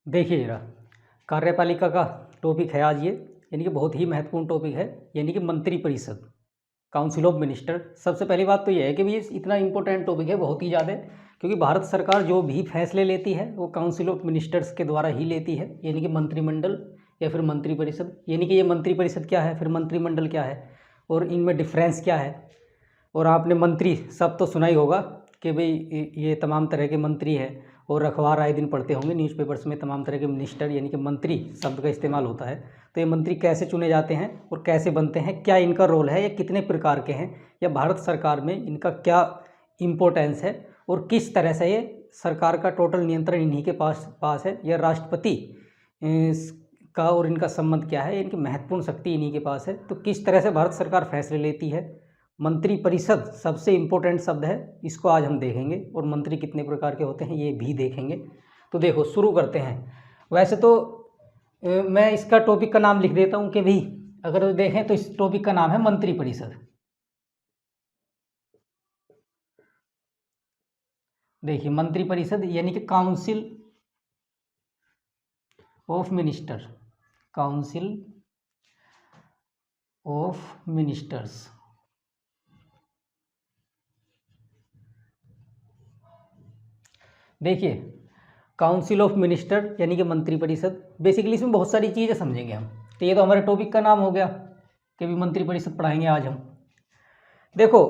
देखिए जरा, कार्यपालिका का टॉपिक है आज ये, यानी कि बहुत ही महत्वपूर्ण टॉपिक है, यानी कि मंत्रिपरिषद, काउंसिल ऑफ मिनिस्टर। सबसे पहली बात तो ये है कि ये इतना इंपॉर्टेंट टॉपिक है, बहुत ही ज़्यादा, क्योंकि भारत सरकार जो भी फैसले लेती है वो काउंसिल ऑफ मिनिस्टर्स के द्वारा ही लेती है, यानी कि मंत्रिमंडल या फिर मंत्रिपरिषद। यानी कि ये मंत्रिपरिषद क्या है, फिर मंत्रिमंडल क्या है और इनमें डिफरेंस क्या है। और आपने मंत्री सब तो सुना ही होगा कि भाई ये तमाम तरह के मंत्री हैं, और अखबार आए दिन पढ़ते होंगे, न्यूज़पेपर्स में तमाम तरह के मिनिस्टर यानी कि मंत्री शब्द का इस्तेमाल होता है। तो ये मंत्री कैसे चुने जाते हैं और कैसे बनते हैं, क्या इनका रोल है, या कितने प्रकार के हैं, या भारत सरकार में इनका क्या इम्पोर्टेंस है, और किस तरह से ये सरकार का टोटल नियंत्रण इन्हीं के पास है, या राष्ट्रपति का और इनका संबंध क्या है, इनकी महत्वपूर्ण शक्ति इन्हीं के पास है। तो किस तरह से भारत सरकार फैसले लेती है, मंत्रिपरिषद सबसे इम्पोर्टेंट शब्द है, इसको आज हम देखेंगे, और मंत्री कितने प्रकार के होते हैं ये भी देखेंगे। तो देखो शुरू करते हैं। वैसे तो मैं इसका टॉपिक का नाम लिख देता हूँ कि भाई अगर देखें तो इस टॉपिक का नाम है मंत्रिपरिषद। देखिए मंत्रिपरिषद यानी कि council of minister, council of ministers. देखिए काउंसिल ऑफ मिनिस्टर यानी कि मंत्रिपरिषद, बेसिकली इसमें बहुत सारी चीज़ें समझेंगे हम। तो ये तो हमारे टॉपिक का नाम हो गया कि भी मंत्रिपरिषद पढ़ाएंगे आज हम। देखो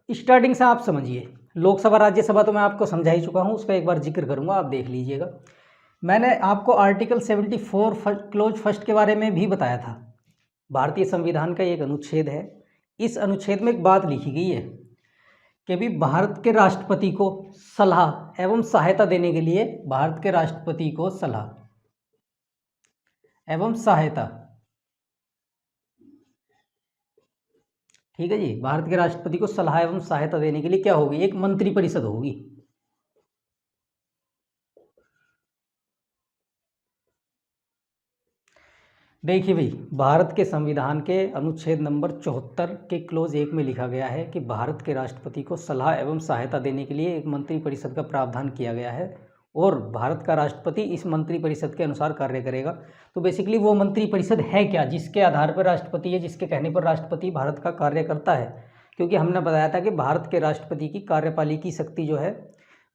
स्टार्टिंग से आप समझिए, लोकसभा राज्यसभा तो मैं आपको समझा ही चुका हूँ, उसका एक बार जिक्र करूँगा, आप देख लीजिएगा। मैंने आपको आर्टिकल 74 क्लोज फर्स्ट के बारे में भी बताया था। भारतीय संविधान का एक अनुच्छेद है, इस अनुच्छेद में एक बात लिखी गई है कि भी भारत के राष्ट्रपति को सलाह एवं सहायता देने के लिए, भारत के राष्ट्रपति को सलाह एवं सहायता, ठीक है जी, भारत के राष्ट्रपति को सलाह एवं सहायता देने के लिए क्या होगी, एक मंत्रिपरिषद होगी। देखिए भाई, भारत के संविधान के अनुच्छेद नंबर 74 के क्लोज 1 में लिखा गया है कि भारत के राष्ट्रपति को सलाह एवं सहायता देने के लिए एक मंत्रिपरिषद का प्रावधान किया गया है, और भारत का राष्ट्रपति इस मंत्रिपरिषद के अनुसार कार्य करेगा। तो बेसिकली वो मंत्रिपरिषद है क्या, जिसके आधार पर राष्ट्रपति या जिसके कहने पर राष्ट्रपति भारत का कार्य करता है। क्योंकि हमने बताया था कि भारत के राष्ट्रपति की कार्यपालिकी शक्ति जो है,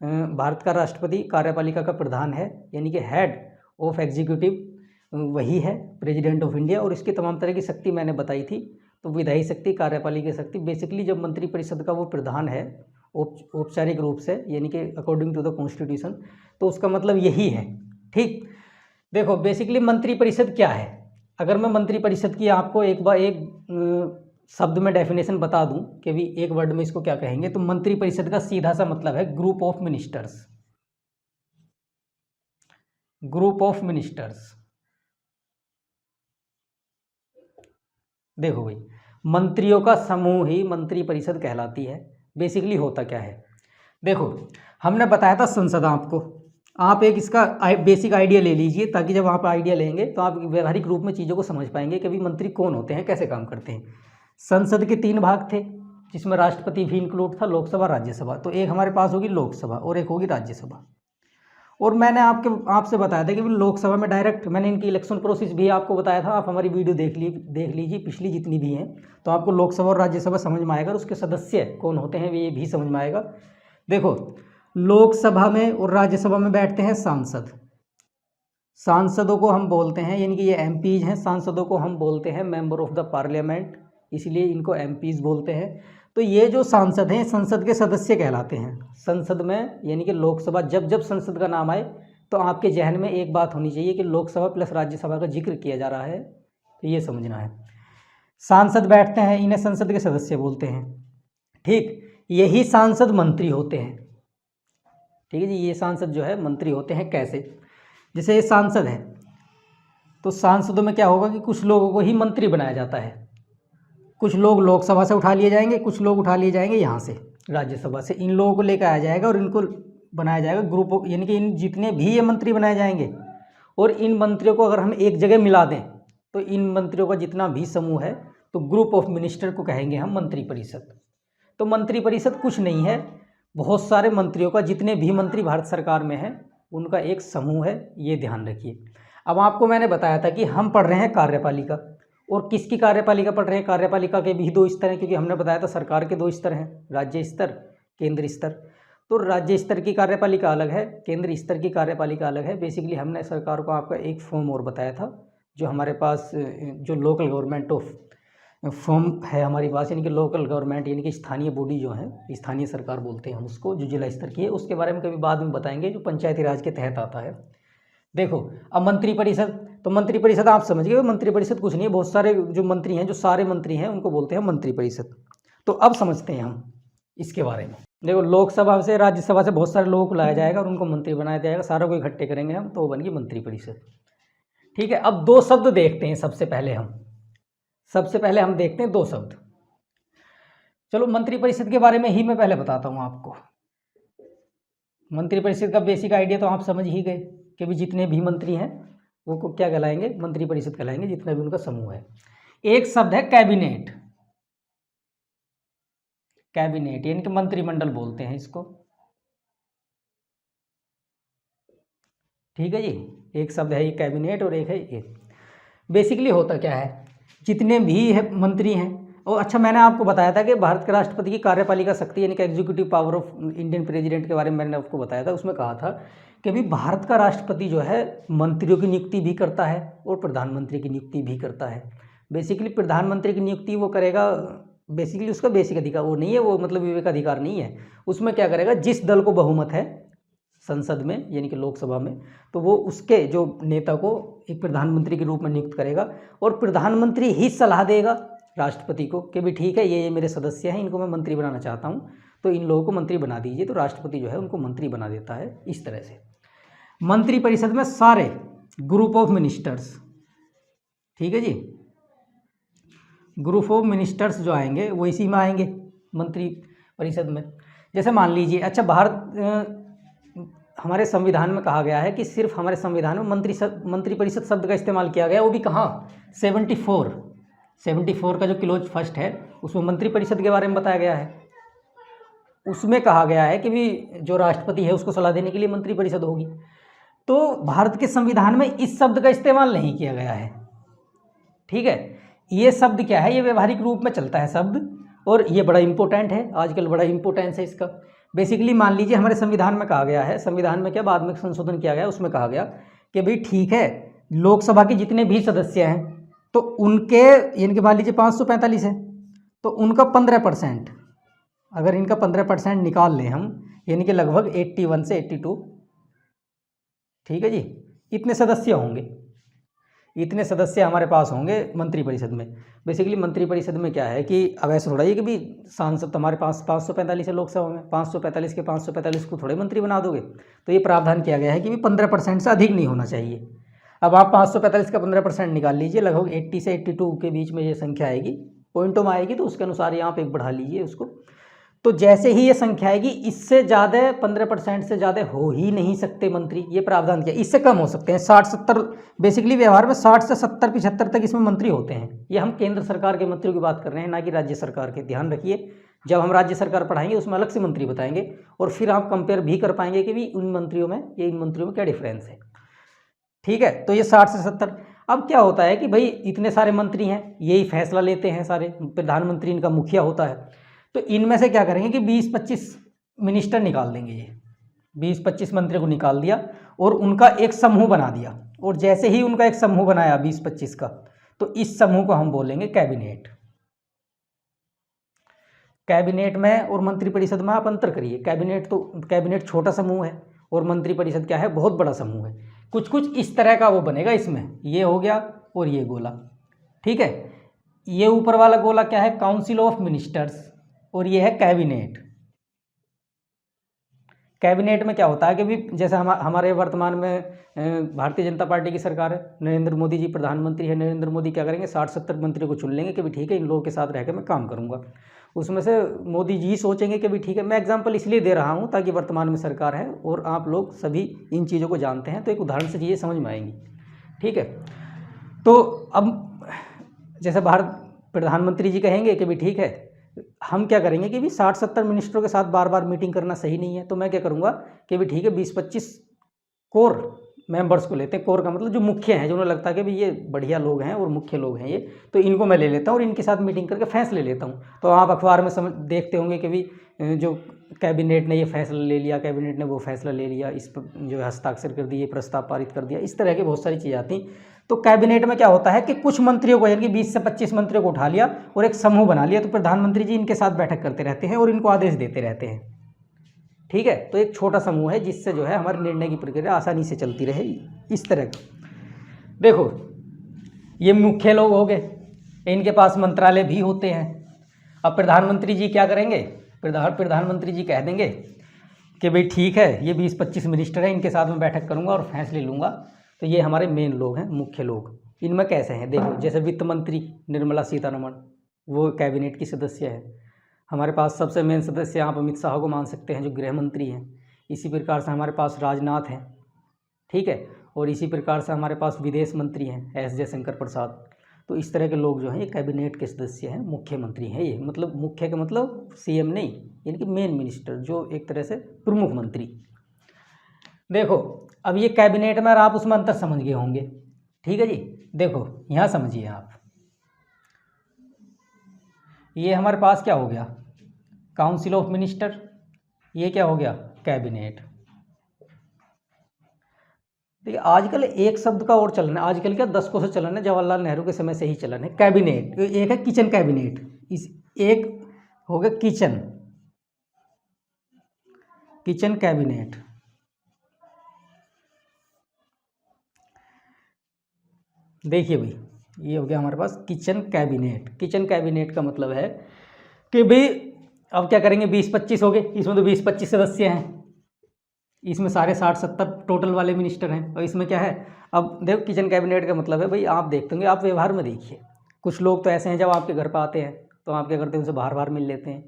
भारत का राष्ट्रपति कार्यपालिका का प्रधान है, यानी कि हेड ऑफ एग्जीक्यूटिव वही है, प्रेसिडेंट ऑफ इंडिया, और इसकी तमाम तरह की शक्ति मैंने बताई थी। तो विधायी शक्ति, कार्यपालिका शक्ति, बेसिकली जब मंत्रिपरिषद का वो प्रधान है औपचारिक रूप से, यानी कि अकॉर्डिंग टू द कॉन्स्टिट्यूशन, तो उसका मतलब यही है। ठीक, देखो बेसिकली मंत्रिपरिषद क्या है। अगर मैं मंत्रिपरिषद की आपको एक बार एक शब्द में डेफिनेशन बता दूं कि भी एक वर्ड में इसको क्या कहेंगे, तो मंत्रिपरिषद का सीधा सा मतलब है group of ministers, group of ministers. देखो भाई, मंत्रियों का समूह ही मंत्रिपरिषद कहलाती है। बेसिकली होता क्या है, देखो हमने बताया था संसद आपको, आप एक इसका बेसिक आइडिया ले लीजिए, ताकि जब आप आइडिया लेंगे तो आप व्यवहारिक रूप में चीज़ों को समझ पाएंगे कि भाई मंत्री कौन होते हैं, कैसे काम करते हैं। संसद के 3 भाग थे, जिसमें राष्ट्रपति भी इंक्लूड था, लोकसभा राज्यसभा। तो एक हमारे पास होगी लोकसभा और एक होगी राज्यसभा। और मैंने आपसे बताया था कि लोकसभा में डायरेक्ट, मैंने इनकी इलेक्शन प्रोसेस भी आपको बताया था, आप हमारी वीडियो देख लीजिए पिछली जितनी भी हैं, तो आपको लोकसभा और राज्यसभा समझ में आएगा, और उसके सदस्य कौन होते हैं ये भी समझ में आएगा। देखो लोकसभा में और राज्यसभा में बैठते हैं सांसद, सांसदों को हम बोलते हैं, यानी कि ये एमपीज हैं, सांसदों को हम बोलते हैं मेंबर ऑफ द पार्लियामेंट, इसलिए इनको एमपीज बोलते हैं। तो ये जो सांसद हैं संसद के सदस्य कहलाते हैं। संसद में यानी कि लोकसभा, जब जब संसद का नाम आए तो आपके जहन में एक बात होनी चाहिए कि लोकसभा प्लस राज्यसभा का जिक्र किया जा रहा है, तो ये समझना है। सांसद बैठते हैं, इन्हें संसद के सदस्य बोलते हैं। ठीक, यही सांसद मंत्री होते हैं। ठीक है जी, ये सांसद जो है मंत्री होते हैं। कैसे, जैसे ये सांसद है, तो सांसदों में क्या होगा कि कुछ लोगों को ही मंत्री बनाया जाता है, कुछ लोग लोकसभा से उठा लिए जाएंगे, कुछ लोग उठा लिए जाएंगे यहाँ से राज्यसभा से, इन लोगों को लेकर आया जाएगा और इनको बनाया जाएगा ग्रुप, यानी कि इन जितने भी ये मंत्री बनाए जाएंगे, और इन मंत्रियों को अगर हम एक जगह मिला दें तो इन मंत्रियों का जितना भी समूह है, तो ग्रुप ऑफ मिनिस्टर को कहेंगे हम मंत्रिपरिषद। तो मंत्रिपरिषद कुछ नहीं है, बहुत सारे मंत्रियों का, जितने भी मंत्री भारत सरकार में हैं उनका एक समूह है, ये ध्यान रखिए। अब आपको मैंने बताया था कि हम पढ़ रहे हैं कार्यपालिका, और किसकी कार्यपालिका पढ़ रहे हैं? कार्यपालिका के भी दो स्तर हैं, क्योंकि हमने बताया था सरकार के दो स्तर हैं, राज्य स्तर, केंद्र स्तर। तो राज्य स्तर की कार्यपालिका अलग है, केंद्र स्तर की कार्यपालिका अलग है। बेसिकली हमने सरकार को आपका एक फॉर्म और बताया था, जो हमारे पास जो लोकल गवर्नमेंट ऑफ फॉर्म है हमारे पास, यानी कि लोकल गवर्नमेंट, यानी कि स्थानीय बॉडी जो है, स्थानीय सरकार बोलते हैं हम उसको, जो जिला स्तर की है, उसके बारे में कभी बाद में बताएंगे, जो पंचायती राज के तहत आता है। देखो अब मंत्रिपरिषद, तो मंत्रिपरिषद आप समझ गए, मंत्रिपरिषद कुछ नहीं है, बहुत सारे जो मंत्री हैं, जो सारे मंत्री हैं, उनको बोलते हैं मंत्रिपरिषद। तो अब समझते हैं हम इसके बारे में। देखो लोकसभा से, राज्यसभा से बहुत सारे लोगों को लाया जाएगा और उनको मंत्री बनाया जाएगा, सारों को इकट्ठे करेंगे हम, तो वो बनेगी मंत्रिपरिषद। ठीक है, अब दो शब्द देखते हैं सबसे पहले हम देखते हैं दो शब्द। चलो मंत्रिपरिषद के बारे में ही मैं पहले बताता हूँ आपको। मंत्रिपरिषद का बेसिक आइडिया तो आप समझ ही गए कि भी जितने भी मंत्री हैं वो को क्या कहलाएंगे? मंत्रिपरिषद कहलाएंगे, जितना भी उनका समूह है। एक शब्द है कैबिनेट, कैबिनेट यानी कि मंत्रिमंडल बोलते हैं इसको। ठीक है जी, एक शब्द है ये कैबिनेट और एक है ये। बेसिकली होता क्या है, जितने भी है मंत्री हैं, और अच्छा मैंने आपको बताया था कि भारत के राष्ट्रपति की कार्यपालिका शक्ति यानी कि executive power of Indian president के बारे में मैंने आपको बताया था। उसमें कहा था कि अभी भारत का राष्ट्रपति जो है मंत्रियों की नियुक्ति भी करता है और प्रधानमंत्री की नियुक्ति भी करता है। बेसिकली प्रधानमंत्री की नियुक्ति वो करेगा, बेसिकली उसका बेसिक अधिकार वो नहीं है, वो मतलब विवेकाधिकार नहीं है। उसमें क्या करेगा, जिस दल को बहुमत है संसद में यानी कि लोकसभा में, तो वो उसके जो नेता को एक प्रधानमंत्री के रूप में नियुक्त करेगा, और प्रधानमंत्री ही सलाह देगा राष्ट्रपति को कि भी ठीक है ये मेरे सदस्य हैं, इनको मैं मंत्री बनाना चाहता हूँ, तो इन लोगों को मंत्री बना दीजिए। तो राष्ट्रपति जो है उनको मंत्री बना देता है। इस तरह से मंत्रिपरिषद में सारे ग्रुप ऑफ मिनिस्टर्स, ठीक है जी, ग्रुप ऑफ मिनिस्टर्स जो आएंगे वो इसी में आएंगे मंत्रिपरिषद में। जैसे मान लीजिए, अच्छा भारत हमारे संविधान में कहा गया है कि सिर्फ हमारे संविधान में मंत्रिपरिषद शब्द का इस्तेमाल किया गया, वो भी कहाँ? 74 का जो क्लोज फर्स्ट है उसमें मंत्रिपरिषद के बारे में बताया गया है। उसमें कहा गया है कि भी जो राष्ट्रपति है उसको सलाह देने के लिए मंत्रिपरिषद होगी। तो भारत के संविधान में इस शब्द का इस्तेमाल नहीं किया गया है। ठीक है, ये शब्द क्या है, ये व्यवहारिक रूप में चलता है शब्द, और ये बड़ा इंपॉर्टेंट है, आजकल बड़ा इंपॉर्टेंस है इसका। बेसिकली मान लीजिए हमारे संविधान में कहा गया है, संविधान में क्या बाद में संशोधन किया गया, उसमें कहा गया कि भाई ठीक है लोकसभा के जितने भी सदस्य हैं तो उनके, यानी कि मान लीजिए 545 है तो उनका 15%, अगर इनका 15% निकाल लें हम, यानी कि लगभग 81 से 82, ठीक है जी, इतने सदस्य होंगे, इतने सदस्य हमारे पास होंगे मंत्रिपरिषद में। बेसिकली मंत्रिपरिषद में क्या है कि अब ऐसा थोड़ा ही कि भी सांसद हमारे पास 545 है लोकसभा में, 545 के 545 को थोड़े मंत्री बना दोगे। तो ये प्रावधान किया गया है कि भी 15% से अधिक नहीं होना चाहिए। अब आप 545 का 15% निकाल लीजिए, लगभग 80 से 82 के बीच में ये संख्या आएगी, पॉइंटों में आएगी, तो उसके अनुसार यहाँ पे एक बढ़ा लीजिए उसको। तो जैसे ही ये संख्या आएगी, इससे ज़्यादा 15% से ज़्यादा हो ही नहीं सकते मंत्री, ये प्रावधान किया। इससे कम हो सकते हैं 60-70, बेसिकली व्यवहार में 60 से 70-75 तक इसमें मंत्री होते हैं। ये हम केंद्र सरकार के मंत्रियों की बात कर रहे हैं, ना कि राज्य सरकार के। ध्यान रखिए, जब हम राज्य सरकार पढ़ाएंगे उसमें अलग से मंत्री बताएंगे, और फिर आप कंपेयर भी कर पाएंगे कि भी उन मंत्रियों में इन मंत्रियों में क्या डिफरेंस है। ठीक है, तो ये 60 से 70। अब क्या होता है कि भाई इतने सारे मंत्री हैं, यही फैसला लेते हैं सारे, प्रधानमंत्री इनका मुखिया होता है। तो इनमें से क्या करेंगे कि 20-25 मिनिस्टर निकाल देंगे, ये 20-25 मंत्री को निकाल दिया और उनका एक समूह बना दिया। और जैसे ही उनका एक समूह बनाया 20-25 का, तो इस समूह को हम बोलेंगे कैबिनेट। कैबिनेट में और मंत्रिपरिषद में आप अंतर करिए। कैबिनेट छोटा समूह है और मंत्रिपरिषद क्या है, बहुत बड़ा समूह है। कुछ कुछ इस तरह का वो बनेगा, इसमें ये हो गया और ये गोला। ठीक है, ये ऊपर वाला गोला क्या है, काउंसिल ऑफ मिनिस्टर्स, और ये है कैबिनेट। कैबिनेट में क्या होता है कि भी जैसे हमारे वर्तमान में भारतीय जनता पार्टी की सरकार है, नरेंद्र मोदी जी प्रधानमंत्री है। नरेंद्र मोदी क्या करेंगे, 60-70 मंत्री को चुन लेंगे कि भी ठीक है इन लोगों के साथ रहकर मैं काम करूंगा। उसमें से मोदी जी सोचेंगे कि भी ठीक है, मैं एग्जांपल इसलिए दे रहा हूं ताकि वर्तमान में सरकार है और आप लोग सभी इन चीज़ों को जानते हैं, तो एक उदाहरण से चीज़ें समझ में आएंगी। ठीक है, तो अब जैसे भारत प्रधानमंत्री जी कहेंगे कि भी ठीक है हम क्या करेंगे कि भी 60-70 मिनिस्टरों के साथ बार बार मीटिंग करना सही नहीं है, तो मैं क्या करूँगा कि भी ठीक है 20-25 कोर मेंबर्स को लेते हैं। कोर का मतलब जो मुख्य हैं, जो उन्हें लगता है कि भाई ये बढ़िया लोग हैं और मुख्य लोग हैं ये, तो इनको मैं ले लेता हूँ और इनके साथ मीटिंग करके फैसले लेता हूँ। तो आप अखबार में देखते होंगे कि भाई जो कैबिनेट ने ये फैसला ले लिया, कैबिनेट ने वो फैसला ले लिया, इस पर जो है हस्ताक्षर कर दिए, प्रस्ताव पारित कर दिया, इस तरह की बहुत सारी चीज़ें आती। तो कैबिनेट में क्या होता है कि कुछ मंत्रियों को, यानी कि 20 से 25 मंत्रियों को उठा लिया और एक समूह बना लिया, तो प्रधानमंत्री जी इनके साथ बैठक करते रहते हैं और इनको आदेश देते रहते हैं। ठीक है, तो एक छोटा समूह है जिससे जो है हमारे निर्णय की प्रक्रिया आसानी से चलती रहे, इस तरह का। देखो ये मुख्य लोग हो गए, इनके पास मंत्रालय भी होते हैं। अब प्रधानमंत्री जी क्या करेंगे, प्रधानमंत्री जी कह देंगे कि भाई ठीक है, ये 20-25 मिनिस्टर हैं, इनके साथ में बैठक करूंगा और फैसले लूँगा। तो ये हमारे मेन लोग हैं, मुख्य लोग। इनमें कैसे हैं, देखो जैसे वित्त मंत्री निर्मला सीतारमण, वो कैबिनेट की सदस्य है। हमारे पास सबसे मेन सदस्य आप अमित शाह को मान सकते हैं, जो गृह मंत्री हैं। इसी प्रकार से हमारे पास राजनाथ हैं, ठीक है, और इसी प्रकार से हमारे पास विदेश मंत्री हैं एस जयशंकर प्रसाद। तो इस तरह के लोग जो हैं ये कैबिनेट के सदस्य हैं, मुख्यमंत्री हैं ये। मतलब मुख्य का मतलब सीएम नहीं, यानी कि मेन मिनिस्टर, जो एक तरह से प्रमुख मंत्री। देखो अब ये कैबिनेट में, और आप उसमें अंतर समझ गए होंगे, ठीक है जी। देखो यहाँ समझिए आप, ये हमारे पास क्या हो गया, काउंसिल ऑफ मिनिस्टर, ये क्या हो गया, कैबिनेट। देखिए आजकल एक शब्द का और चलन है, आजकल क्या दशकों से चलन है, जवाहरलाल नेहरू के समय से ही चलन है। कैबिनेट एक है किचन कैबिनेट, इस एक हो गया किचन कैबिनेट। देखिए भाई ये हो गया हमारे पास किचन कैबिनेट। किचन कैबिनेट का मतलब है कि भाई अब क्या करेंगे, 20-25 हो गए, इसमें तो 20-25 सदस्य हैं, इसमें सारे 60-70 टोटल वाले मिनिस्टर हैं। और इसमें क्या है, अब देखो किचन कैबिनेट का मतलब है भाई, आप देखते होंगे, आप व्यवहार में देखिए, कुछ लोग तो ऐसे हैं जब आपके घर पर आते हैं तो आप क्या करते हैं, उनसे बाहर मिल लेते हैं।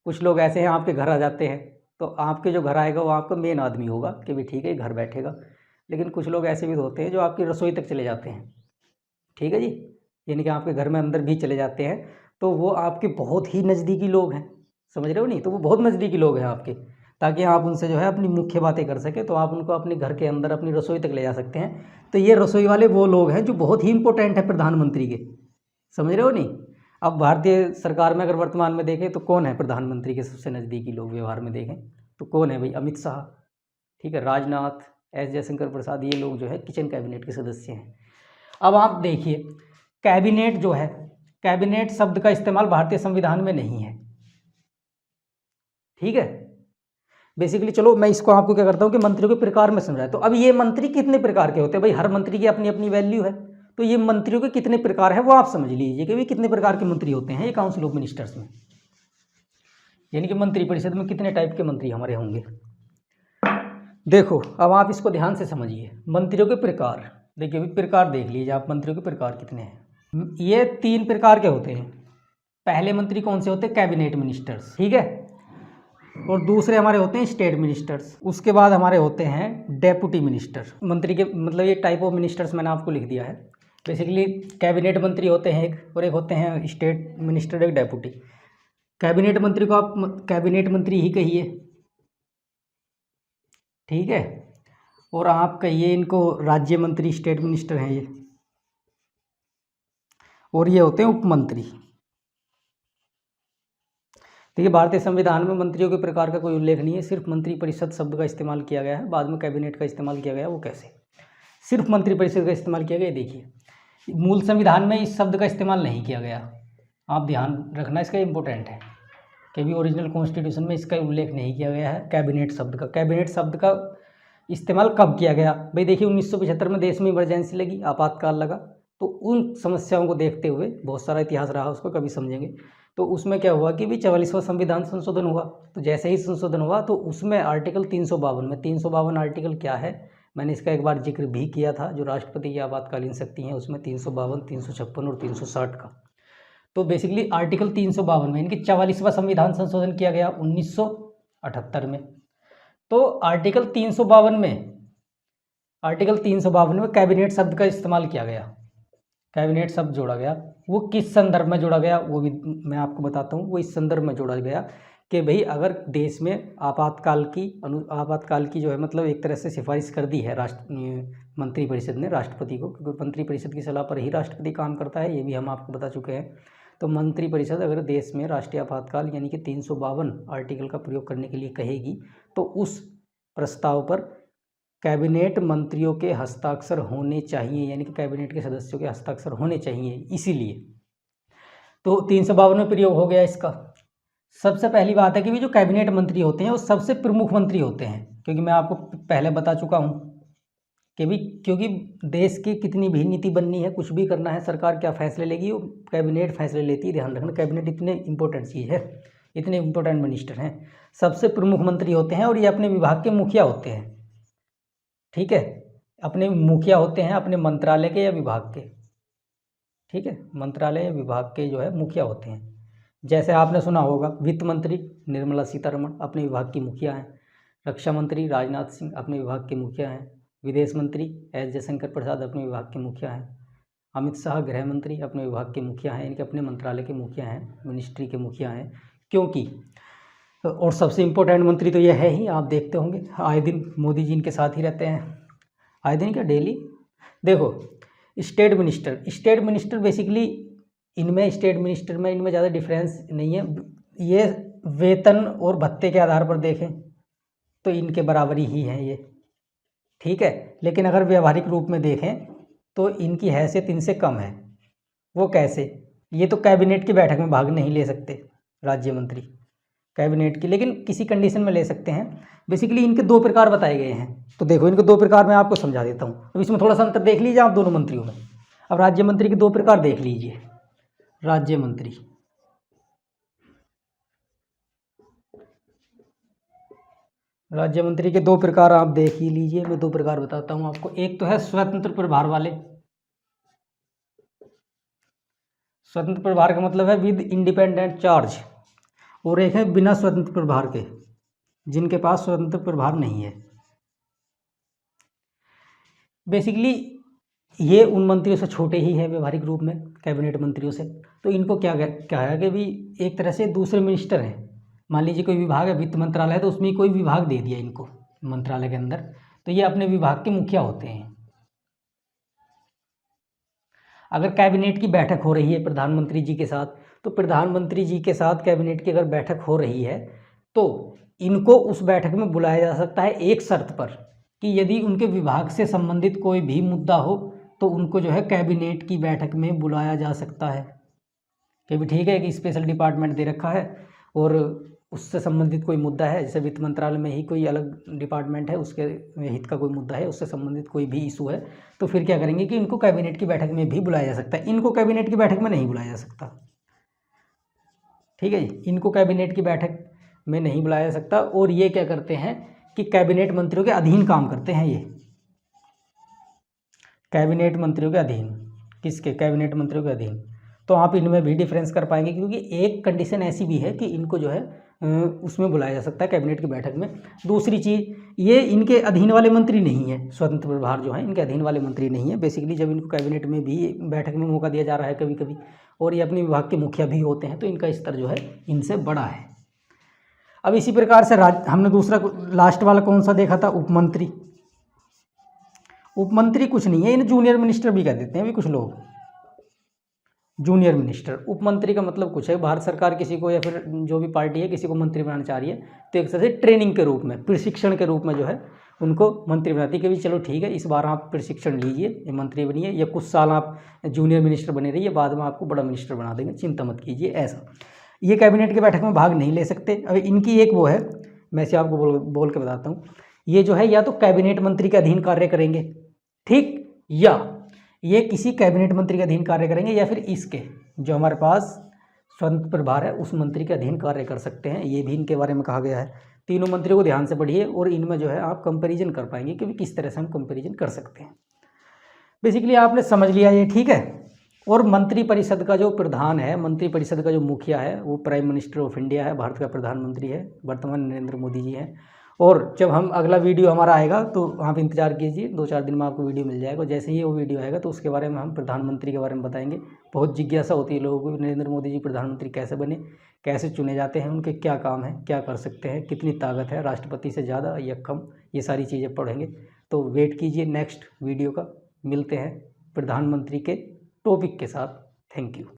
कुछ लोग ऐसे हैं आपके घर आ जाते हैं, तो आपके जो घर आएगा वो आपका मेन आदमी होगा कि भाई ठीक है घर बैठेगा। लेकिन कुछ लोग ऐसे भी होते हैं जो आपकी रसोई तक चले जाते हैं, ठीक है जी, यानी कि आपके घर में अंदर भी चले जाते हैं। तो वो आपके बहुत ही नज़दीकी लोग हैं, समझ रहे हो नहीं, तो वो बहुत नज़दीकी लोग हैं आपके, ताकि आप उनसे जो है अपनी मुख्य बातें कर सकें, तो आप उनको अपने घर के अंदर अपनी रसोई तक ले जा सकते हैं। तो ये रसोई वाले वो लोग हैं जो बहुत ही इंपॉर्टेंट है प्रधानमंत्री के, समझ रहे हो नहीं। अब भारतीय सरकार में अगर वर्तमान में देखें तो कौन है प्रधानमंत्री के सबसे नज़दीकी लोग, व्यवहार में देखें तो कौन है भाई, अमित शाह, ठीक है, राजनाथ, एस जयशंकर प्रसाद, ये लोग जो है किचन कैबिनेट के सदस्य हैं। अब आप देखिए कैबिनेट जो है, कैबिनेट शब्द का इस्तेमाल भारतीय संविधान में नहीं है, ठीक है। बेसिकली चलो मैं इसको आपको क्या करता हूँ कि मंत्रियों के प्रकार में समझाए। तो अब ये मंत्री कितने प्रकार के होते हैं भाई, हर मंत्री की अपनी अपनी वैल्यू है। तो ये मंत्रियों के कितने प्रकार है वो आप समझ लीजिए कि भाई कितने प्रकार के मंत्री होते हैं ये काउंसिल ऑफ मिनिस्टर्स में, यानी कि मंत्री परिषद में कितने टाइप के मंत्री हमारे होंगे। देखो अब आप इसको ध्यान से समझिए, मंत्रियों के प्रकार, देखिए अभी प्रकार देख लीजिए आप, मंत्रियों के प्रकार कितने हैं। ये 3 प्रकार के होते हैं। पहले मंत्री कौन से होते हैं, कैबिनेट मिनिस्टर्स, ठीक है, और दूसरे हमारे होते हैं स्टेट मिनिस्टर्स। उसके बाद हमारे होते हैं डेप्यूटी मिनिस्टर। मंत्री के मतलब ये टाइप ऑफ मिनिस्टर्स मैंने आपको लिख दिया है। बेसिकली कैबिनेट मंत्री होते हैं एक, और एक होते हैं स्टेट मिनिस्टर, एक डेप्यूटी। कैबिनेट मंत्री को आप कैबिनेट मंत्री ही कहिए, ठीक है, और आप कहिए इनको राज्य मंत्री, स्टेट मिनिस्टर हैं ये, और ये होते हैं उप मंत्री। देखिए भारतीय संविधान में मंत्रियों के प्रकार का कोई उल्लेख नहीं है, सिर्फ मंत्री परिषद शब्द का इस्तेमाल किया गया है। बाद में कैबिनेट का इस्तेमाल किया गया, वो कैसे, सिर्फ मंत्री परिषद का इस्तेमाल किया गया। देखिए मूल संविधान में इस शब्द का इस्तेमाल नहीं किया गया, आप ध्यान रखना, इसका इम्पोर्टेंट है कि भी ओरिजिनल कॉन्स्टिट्यूशन में इसका उल्लेख नहीं किया गया है कैबिनेट शब्द का। कैबिनेट शब्द का इस्तेमाल कब किया गया भाई, देखिए 1975 में देश में इमरजेंसी लगी, आपातकाल लगा, तो उन समस्याओं को देखते हुए, बहुत सारा इतिहास रहा उसको कभी समझेंगे, तो उसमें क्या हुआ कि भी 44वां संविधान संशोधन हुआ। तो जैसे ही संशोधन हुआ तो उसमें आर्टिकल 352 में, 352 आर्टिकल क्या है, मैंने इसका एक बार जिक्र भी किया था, जो राष्ट्रपति की आपातकालीन शक्ति है उसमें 352, 356 और 360 का। तो बेसिकली आर्टिकल 352 में इनकी 44वां संविधान संशोधन किया गया 1978 में। तो आर्टिकल 352 में कैबिनेट शब्द का इस्तेमाल किया गया, कैबिनेट शब्द जोड़ा गया। वो किस संदर्भ में जोड़ा गया वो भी मैं आपको बताता हूँ। वो इस संदर्भ में जोड़ा गया कि भाई अगर देश में आपातकाल की जो है मतलब एक तरह से सिफारिश कर दी है मंत्रिपरिषद ने राष्ट्रपति को, क्योंकि मंत्रिपरिषद की सलाह पर ही राष्ट्रपति काम करता है, ये भी हम आपको बता चुके हैं। तो मंत्रिपरिषद अगर देश में राष्ट्रीय आपातकाल यानी कि 352 आर्टिकल का प्रयोग करने के लिए कहेगी तो उस प्रस्ताव पर कैबिनेट मंत्रियों के हस्ताक्षर होने चाहिए, यानी कि कैबिनेट के सदस्यों के हस्ताक्षर होने चाहिए। इसीलिए तो 352 में प्रयोग हो गया इसका। सबसे पहली बात है कि भी जो कैबिनेट मंत्री होते हैं वो सबसे प्रमुख मंत्री होते हैं, क्योंकि मैं आपको पहले बता चुका हूँ कि भी क्योंकि देश की कितनी भी नीति बननी है, कुछ भी करना है, सरकार क्या फैसले लेगी वो कैबिनेट फैसले लेती है। ध्यान रखना, कैबिनेट इतने इंपॉर्टेंट चीज़ है, इतने इंपॉर्टेंट मिनिस्टर हैं, सबसे प्रमुख मंत्री होते हैं और ये अपने विभाग के मुखिया होते हैं। ठीक है, अपने मुखिया होते हैं अपने मंत्रालय के या विभाग के। ठीक है, मंत्रालय या विभाग के जो है मुखिया होते हैं। जैसे आपने सुना होगा वित्त मंत्री निर्मला सीतारमण अपने विभाग की मुखिया हैं, रक्षा मंत्री राजनाथ सिंह अपने विभाग के मुखिया हैं, विदेश मंत्री एस जयशंकर प्रसाद अपने विभाग के मुखिया हैं, अमित शाह गृह मंत्री अपने विभाग के मुखिया हैं, इनके अपने मंत्रालय के मुखिया हैं, मिनिस्ट्री के मुखिया हैं। क्योंकि और सबसे इम्पोर्टेंट मंत्री तो यह है ही, आप देखते होंगे आए दिन मोदी जी इनके साथ ही रहते हैं, आए दिन क्या डेली। देखो स्टेट मिनिस्टर बेसिकली इनमें स्टेट मिनिस्टर में इनमें ज़्यादा डिफरेंस नहीं है। ये वेतन और भत्ते के आधार पर देखें तो इनके बराबरी ही हैं ये। ठीक है, लेकिन अगर व्यवहारिक रूप में देखें तो इनकी हैसियत इनसे कम है। वो कैसे? ये तो कैबिनेट की बैठक में भाग नहीं ले सकते राज्य मंत्री कैबिनेट की, लेकिन किसी कंडीशन में ले सकते हैं। बेसिकली इनके दो प्रकार बताए गए हैं, तो देखो इनके दो प्रकार मैं आपको समझा देता हूँ। अब इसमें थोड़ा सा अंतर देख लीजिए आप दोनों मंत्रियों में। अब राज्य मंत्री के दो प्रकार देख लीजिए। राज्य मंत्री के दो प्रकार आप देख ही लीजिए। मैं दो प्रकार बताता हूँ आपको। एक तो है स्वतंत्र प्रभार वाले, स्वतंत्र प्रभार का मतलब है विद इंडिपेंडेंट चार्ज, और एक है बिना स्वतंत्र प्रभार के, जिनके पास स्वतंत्र प्रभार नहीं है। बेसिकली ये उन मंत्रियों से छोटे ही हैं व्यवहारिक रूप में, कैबिनेट मंत्रियों से। तो इनको क्या है कि भी एक तरह से दूसरे मिनिस्टर हैं। मान लीजिए कोई विभाग है, वित्त मंत्रालय है, तो उसमें कोई विभाग दे दिया इनको मंत्रालय के अंदर, तो ये अपने विभाग के मुखिया होते हैं। अगर कैबिनेट की बैठक हो रही है प्रधानमंत्री जी के साथ, तो प्रधानमंत्री जी के साथ कैबिनेट की अगर बैठक हो रही है तो इनको उस बैठक में बुलाया जा सकता है एक शर्त पर, कि यदि उनके विभाग से संबंधित कोई भी मुद्दा हो तो उनको जो है कैबिनेट की बैठक में बुलाया जा सकता है। कि भी ठीक है कि स्पेशल डिपार्टमेंट दे रखा है और उससे संबंधित कोई मुद्दा है, जैसे वित्त मंत्रालय में ही कोई अलग डिपार्टमेंट है, उसके हित का कोई मुद्दा है, उससे संबंधित कोई भी इशू है, तो फिर क्या करेंगे कि इनको कैबिनेट की बैठक में भी बुलाया जा सकता है। इनको कैबिनेट की बैठक में नहीं बुलाया जा सकता। ठीक है जी, इनको कैबिनेट की बैठक में नहीं बुलाया जा सकता। और ये क्या करते हैं कि कैबिनेट मंत्रियों के अधीन काम करते हैं। ये कैबिनेट मंत्रियों के अधीन, किसके? कैबिनेट मंत्रियों के अधीन। तो आप इनमें भी डिफरेंस कर पाएंगे, क्योंकि एक कंडीशन ऐसी भी है कि इनको जो है उसमें बुलाया जा सकता है कैबिनेट की बैठक में। दूसरी चीज़, ये इनके अधीन वाले मंत्री नहीं है, स्वतंत्र प्रभार जो है इनके अधीन वाले मंत्री नहीं है। बेसिकली जब इनको कैबिनेट में भी बैठक में मौका दिया जा रहा है कभी कभी, और ये अपने विभाग के मुखिया भी होते हैं, तो इनका स्तर जो है इनसे बड़ा है। अब इसी प्रकार से हमने दूसरा लास्ट वाला कौन सा देखा था? उपमंत्री। उपमंत्री कुछ नहीं है, इन्हें जूनियर मिनिस्टर भी कह देते हैं अभी कुछ लोग, जूनियर मिनिस्टर। उपमंत्री का मतलब कुछ है, भारत सरकार किसी को या फिर जो भी पार्टी है किसी को मंत्री बनाना चाह रही है, तो एक तरह से ट्रेनिंग के रूप में, प्रशिक्षण के रूप में जो है उनको मंत्री बनाती है कि भी चलो ठीक है, इस बार आप प्रशिक्षण लीजिए, ये मंत्री बनिए, या कुछ साल आप जूनियर मिनिस्टर बने रहिए, बाद में आपको बड़ा मिनिस्टर बना देंगे, चिंता मत कीजिए। ऐसा ये कैबिनेट की बैठक में भाग नहीं ले सकते। अब इनकी एक वो है, मैं से आपको बोल के बताता हूँ। ये जो है या तो कैबिनेट मंत्री के अधीन कार्य करेंगे, ठीक, या ये किसी कैबिनेट मंत्री के अधीन कार्य करेंगे, या फिर इसके जो हमारे पास स्वतंत्र प्रभार है उस मंत्री के अधीन कार्य कर सकते हैं। ये भी इनके बारे में कहा गया है। तीनों मंत्रियों को ध्यान से पढ़िए और इनमें जो है आप कंपैरिजन कर पाएंगे कि किस तरह से हम कंपैरिजन कर सकते हैं। बेसिकली आपने समझ लिया ये, ठीक है। और मंत्रिपरिषद का जो प्रधान है, मंत्रिपरिषद का जो मुखिया है, वो प्राइम मिनिस्टर ऑफ इंडिया है, भारत का प्रधानमंत्री है, वर्तमान नरेंद्र मोदी जी हैं। और जब हम अगला वीडियो हमारा आएगा तो आप इंतज़ार कीजिए, 2-4 दिन में आपको वीडियो मिल जाएगा। जैसे ही वो वीडियो आएगा तो उसके बारे में हम प्रधानमंत्री के बारे में बताएंगे। बहुत जिज्ञासा होती है लोगों को, नरेंद्र मोदी जी प्रधानमंत्री कैसे बने, कैसे चुने जाते हैं, उनके क्या काम है, क्या कर सकते हैं, कितनी ताकत है, राष्ट्रपति से ज़्यादा या कम, ये सारी चीज़ें पढ़ेंगे। तो वेट कीजिए नेक्स्ट वीडियो का। मिलते हैं प्रधानमंत्री के टॉपिक के साथ। Thank you.